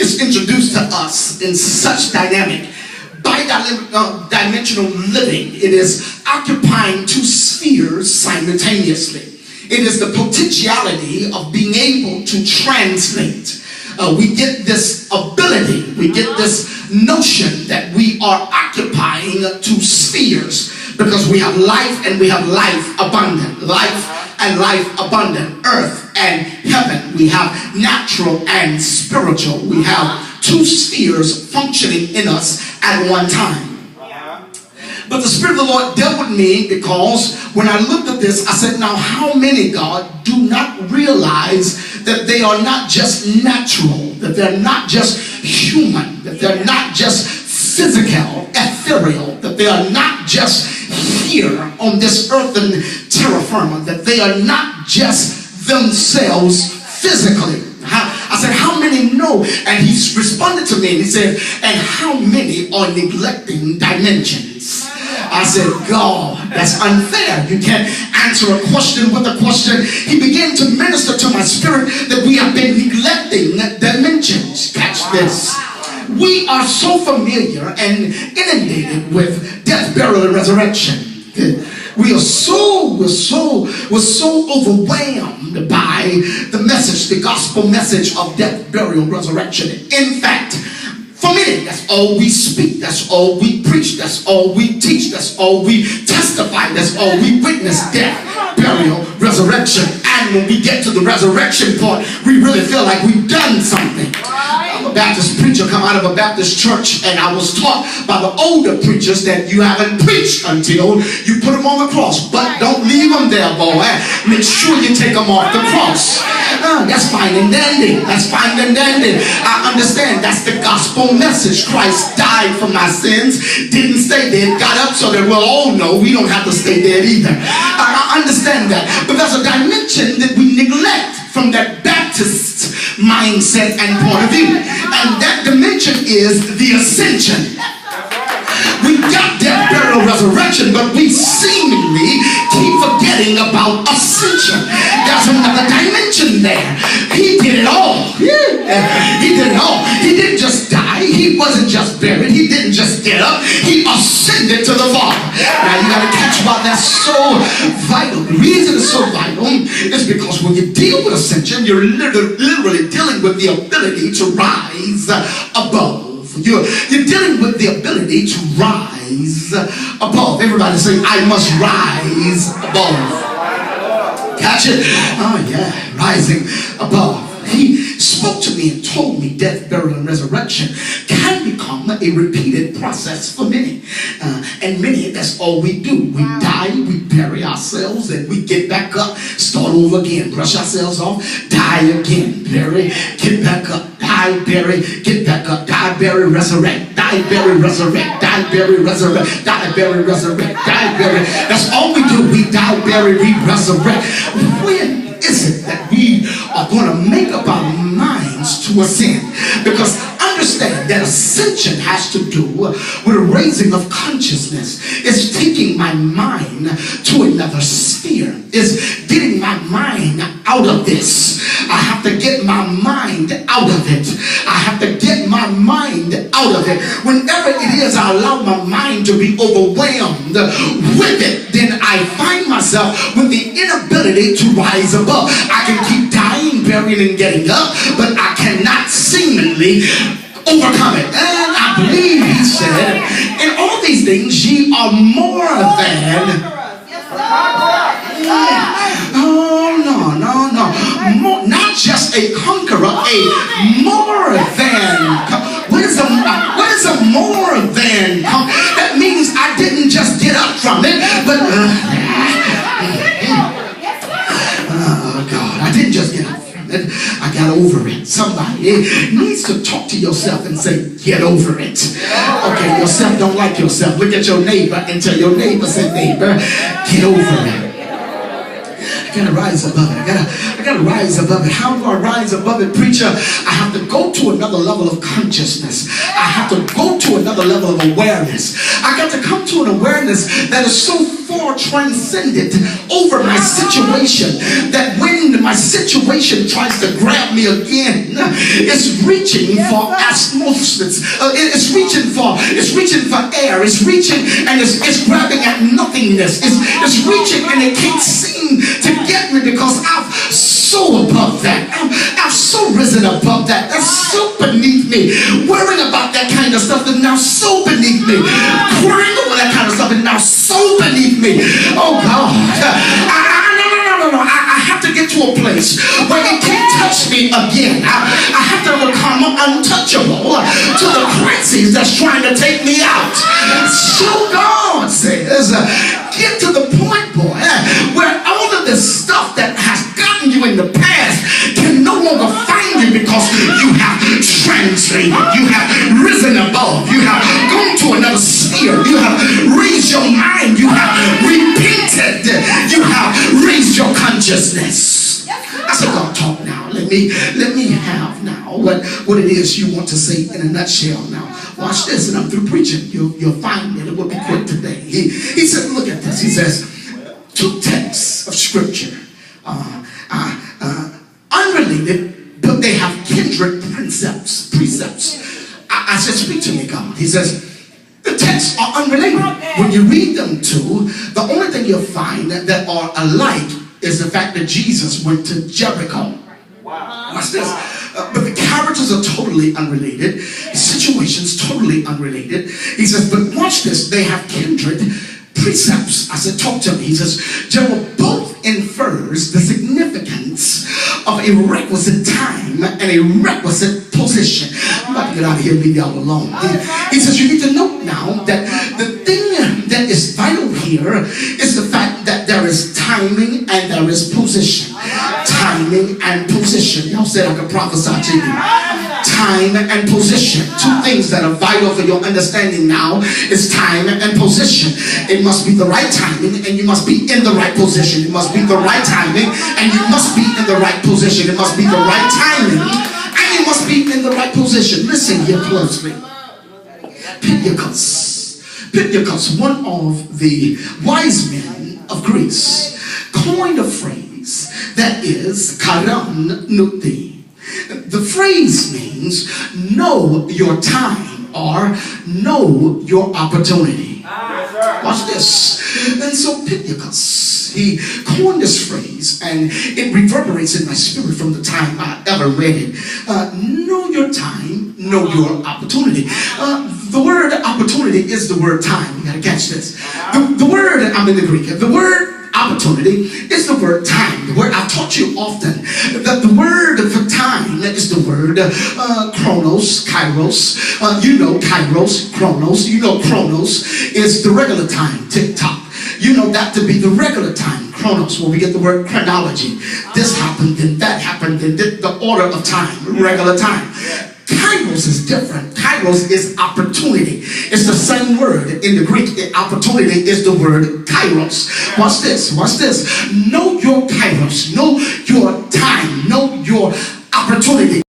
is introduced to us in such dynamic, bi-dimensional living. It is occupying two spheres simultaneously. It is the potentiality of being able to translate. We get this ability, we get this notion that we are occupying two spheres because we have life and we have life abundant. Life and life abundant. Earth and heaven. We have natural and spiritual. We have two spheres functioning in us at one time. But the Spirit of the Lord dealt with me because when I looked at this, I said, now how many, God, do not realize that they are not just natural, that they're not just human, that they're not just physical, ethereal, that they are not just here on this earthen terra firma, that they are not just themselves physically. I said, how many know? And he responded to me and he said, and how many are neglecting dimensions? I said, God, that's unfair. You can't answer a question with a question. He began to minister to my spirit that we have been neglecting dimensions. Catch this. We are so familiar and inundated with death, burial, and resurrection. We are so overwhelmed by the message, the gospel message of death, burial, resurrection. In fact, for many, that's all we speak, that's all we preach, that's all we teach, that's all we testify, that's all we witness: death, burial, resurrection. And when we get to the resurrection part, we really feel like we've done something. I'm a Baptist preacher, come out of a Baptist church, and I was taught by the older preachers that you haven't preached until you put them on the cross. But don't leave them there, boy. Make sure you take them off the cross. That's fine and dandy. That's fine and dandy. I understand that's the gospel message. Christ died for my sins, didn't stay dead, got up so that we'll all know we don't have to stay dead either. I understand that. But there's a dimension that we neglect from that Baptist mindset and point of view. And that dimension is the ascension. We got death, burial, resurrection, but we seemingly keep forgetting about ascension. There's another dimension there. He did it all. He did it all. He didn't just die. He wasn't just buried. He didn't just get up. He ascended to the Father. Now you got to catch why that's so vital. The reason it's so vital is because when you deal with ascension, you're literally dealing with the ability to rise above. You're dealing with the ability to rise above. Everybody say, I must rise above. Catch it? Oh yeah, rising above. He spoke to me and told me death, burial, and resurrection can become a repeated process for many. And many, that's all we do. We die, we bury ourselves, and we get back up, start over again, brush ourselves off, die again, bury, get back up, die, bury, get back up, die, bury, resurrect, die, bury, resurrect, die, bury, resurrect, die, bury, resurrect, die, bury. That's all we do. We die, bury, we resurrect. When is it that we are going to make up our minds to ascend? Because understand that ascension has to do with a raising of consciousness. It's taking my mind to another sphere. It's getting my mind out of this. I have to get my mind out of it. I have to get my mind out of it. Whenever it is I allow my mind to be overwhelmed with it, then I find myself with the inability to rise above. I can keep dying, burying, and getting up, but I cannot seemingly overcome it. And I believe he said, in all these things ye are more than. No. Not just a conqueror, a more than. What is a more than? That means I didn't just get up from it, but God, I didn't just get up from it. I got over it. Somebody needs to talk to yourself and say, get over it. Okay, yourself don't like yourself. Look at your neighbor and tell your neighbor, say, neighbor, get over it. I gotta rise above it. I gotta rise above it. How do I rise above it, preacher? I have to go to another level of consciousness. I have to go to another level of awareness. I got to come to an awareness that is so far transcended over my situation that when my situation tries to grab me again, it's reaching for osmosis. It's reaching for air. It's reaching and it's grabbing at nothingness. It's reaching and it can't seem to get me because I've so above that. I've so risen above that. That's so beneath me. Worrying about that kind of stuff is now so beneath me. Crying over that kind of stuff is now so beneath me. Oh God. No. I have to get to a place where it can't touch me again. I have to become untouchable to the crises that's trying to take me out. So God says, get to the point, boy, where all of this stuff that has gotten you in the past can no longer find you because you have translated, you have risen above, you have gone to another sphere, you have raised your mind, you have repented, you have raised your consciousness. I said, God, talk now. Let me have now what it is you want to say in a nutshell. Now, watch this, and I'm through preaching. You'll find that it will be quick today. He said, look at this. He says, two texts of scripture, unrelated, but they have kindred precepts. I said, speak to me, God. He says, the texts are unrelated. When you read them too, the only thing you'll find that are alike is the fact that Jesus went to Jericho. Watch this. But the characters are totally unrelated. Situations totally unrelated. He says, but watch this. They have kindred precepts. I said, talk to me. He says, General, both infers the significance of a requisite time and a requisite position. I'm about to get out of here and leave y'all alone. He says, you need to note now that the thing that is vital here is the fact that there is timing and there is position. Timing and position. Y'all said I could prophesy to you. Time and position. Two things that are vital for your understanding now is time and position. It must be the right timing and you must be in the right position. It must be the right timing and you must be in the right position. It must be the right timing and you must be in the right position. Listen here closely. Pitychus, one of the wise men of Greece, coined a phrase that is karan nuti. The phrase means know your time or know your opportunity. Watch this. And so Pitychus, he coined this phrase and it reverberates in my spirit from the time I ever read it. Know your time, know your opportunity. The word opportunity is the word time. You gotta catch this. The word, I'm in the Greek, the word opportunity is the word time. The word, I've taught you often that the word for time is the word chronos, kairos. You know kairos, chronos. You know chronos is the regular time, tick-tock. You know that to be the regular time, chronos, where we get the word chronology. This happened, then that happened, then the order of time, regular time. Kairos is different. Kairos is opportunity. It's the same word in the Greek. Opportunity is the word kairos. Watch this. Watch this. Know your kairos. Know your time. Know your opportunity.